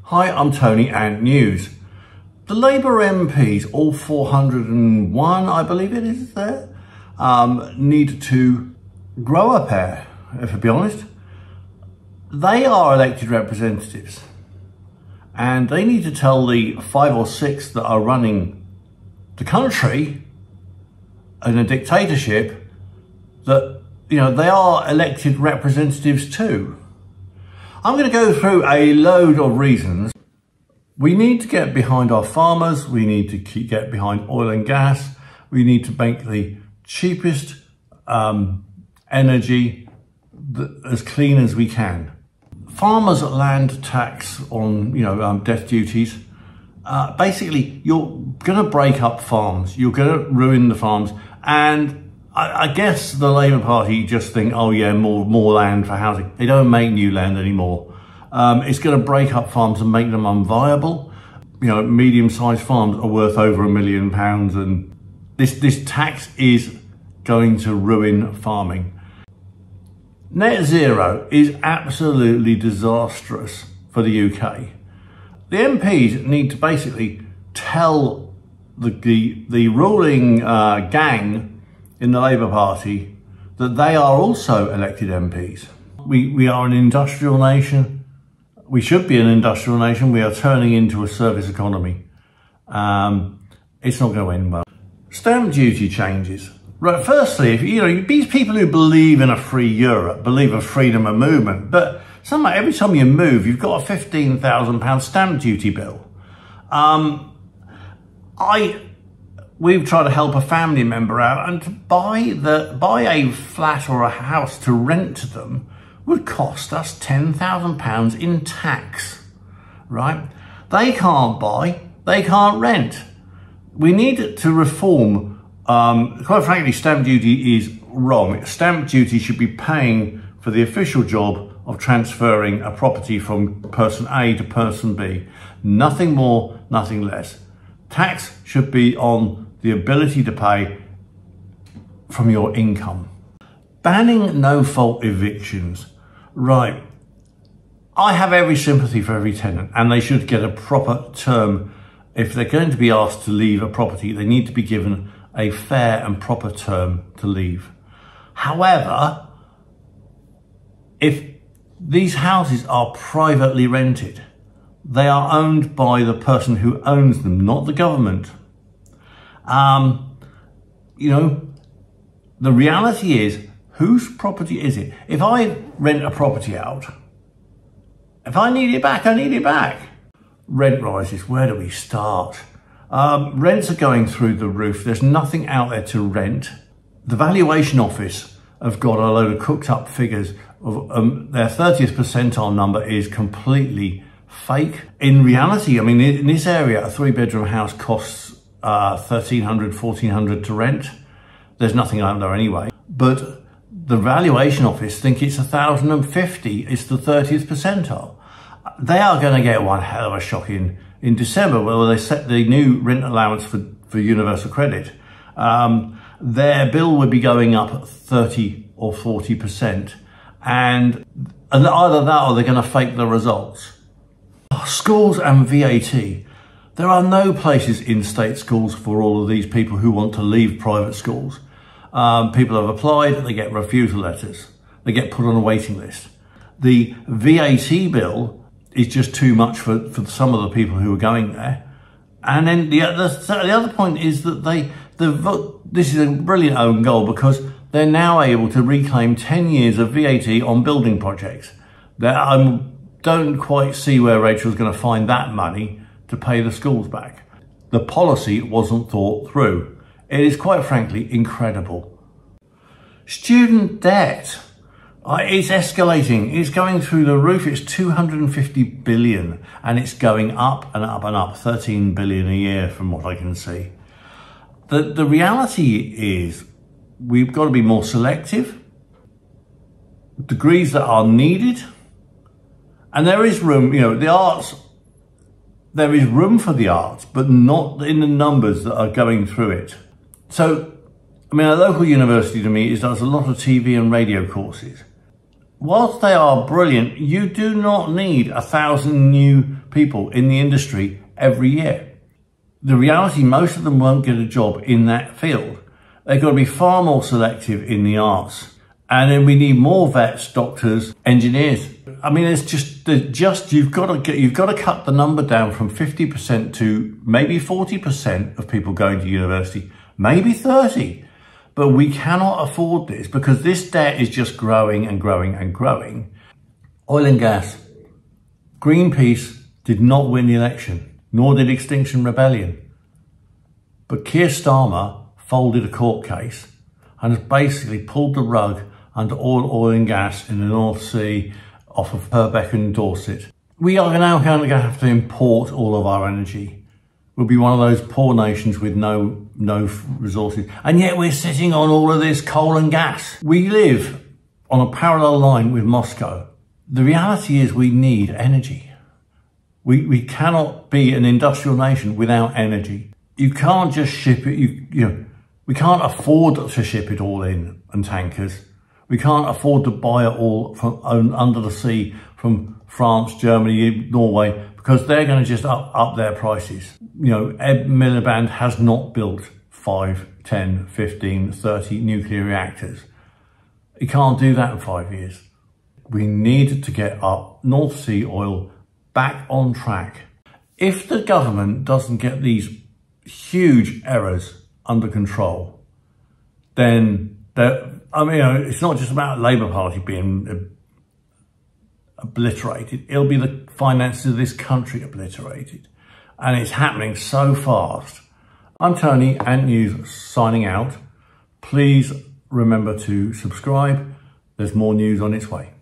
Hi, I'm Tony and News. The Labour MPs, all 401, I believe it is there, need to grow a pair, if I be honest. They are elected representatives and they need to tell the 5 or 6 that are running the country in a dictatorship that, they are elected representatives too. I'm going to go through a load of reasons. We need to get behind our farmers. We need to get behind oil and gas. We need to make the cheapest energy as clean as we can. Farmers' land tax on, death duties. Basically, you're going to break up farms. You're going to ruin the farms. And I guess the Labour Party just think, oh yeah, more land for housing. They don't make new land anymore. It's going to break up farms and make them unviable. Medium-sized farms are worth over £1 million, and this tax is going to ruin farming. Net zero is absolutely disastrous for the UK. The MPs need to basically tell the ruling gang in the Labour Party that they are also elected MPs. We are an industrial nation. We should be an industrial nation. We are turning into a service economy. It's not going to end well. Stamp duty changes. Right, firstly, if these people who believe in a free Europe, believe in freedom of movement, but somehow every time you move, you've got a £15,000 stamp duty bill. We've tried to help a family member out, and to buy a flat or a house to rent to them would cost us £10,000 in tax, right? They can't buy, they can't rent. We need to reform. Quite frankly, stamp duty is wrong. Stamp duty should be paying for the official job of transferring a property from person A to person B. Nothing more, nothing less. Tax should be on the ability to pay from your income. Banning no-fault evictions. Right. I have every sympathy for every tenant, and they should get a proper term. If they're going to be asked to leave a property, they need to be given a fair and proper term to leave. However, if these houses are privately rented, they are owned by the person who owns them, not the government. The reality is, whose property is it? If I rent a property out, if I need it back, I need it back. Rent rises, where do we start? Rents are going through the roof. There's nothing out there to rent. The valuation office have got a load of cooked up figures. Their 30th percentile number is completely fake. In reality, in this area, a 3-bedroom house costs $1,300, $1,400 to rent. There's nothing out there anyway. But the valuation office think it's $1,050. It's the 30th percentile. They are going to get one hell of a shock in December, where they set the new rent allowance for universal credit. Their bill would be going up 30 or 40%. And either that or they're going to fake the results. Schools and VAT. There are no places in state schools for all of these people who want to leave private schools. People have applied, they get refusal letters. They get put on a waiting list. The VAT bill is just too much for some of the people who are going there. And then the other point is that this is a brilliant own goal, because they're now able to reclaim 10 years of VAT on building projects. I don't quite see where Rachel's going to find that money to pay the schools back. The policy wasn't thought through. It is quite frankly incredible. Student debt. It's escalating. It's going through the roof. It's 250 billion and it's going up and up and up. 13 billion a year from what I can see. The reality is we've got to be more selective. Degrees that are needed. And there is room, the arts, there is room for the arts, but not in the numbers that are going through it. So, a local university to me does a lot of TV and radio courses. whilst they are brilliant, you do not need 1,000 new people in the industry every year. The reality, most of them won't get a job in that field. They've got to be far more selective in the arts. And then we need more vets, doctors, engineers. I mean, you've got to cut the number down from 50% to maybe 40% of people going to university, maybe 30. But we cannot afford this because this debt is just growing and growing and growing. Oil and gas. Greenpeace did not win the election, nor did Extinction Rebellion. But Keir Starmer folded a court case and has basically pulled the rug under oil and gas in the North Sea off of Purbeck and Dorset. We are now going to have to import all of our energy. We'll be one of those poor nations with no resources. And yet we're sitting on all of this coal and gas. We live on a parallel line with Moscow. The reality is we need energy. We cannot be an industrial nation without energy. You can't just ship it. We can't afford to ship it all in tankers. We can't afford to buy it all from under the sea from France, Germany, Norway, because they're going to just up their prices. Ed Miliband has not built 5, 10, 15, 30 nuclear reactors. He can't do that in 5 years. We need to get our North Sea oil back on track. If the government doesn't get these huge errors under control, then it's not just about Labour Party being obliterated. It'll be the finances of this country obliterated. And it's happening so fast. I'm Tony, Ant News, signing out. Please remember to subscribe. There's more news on its way.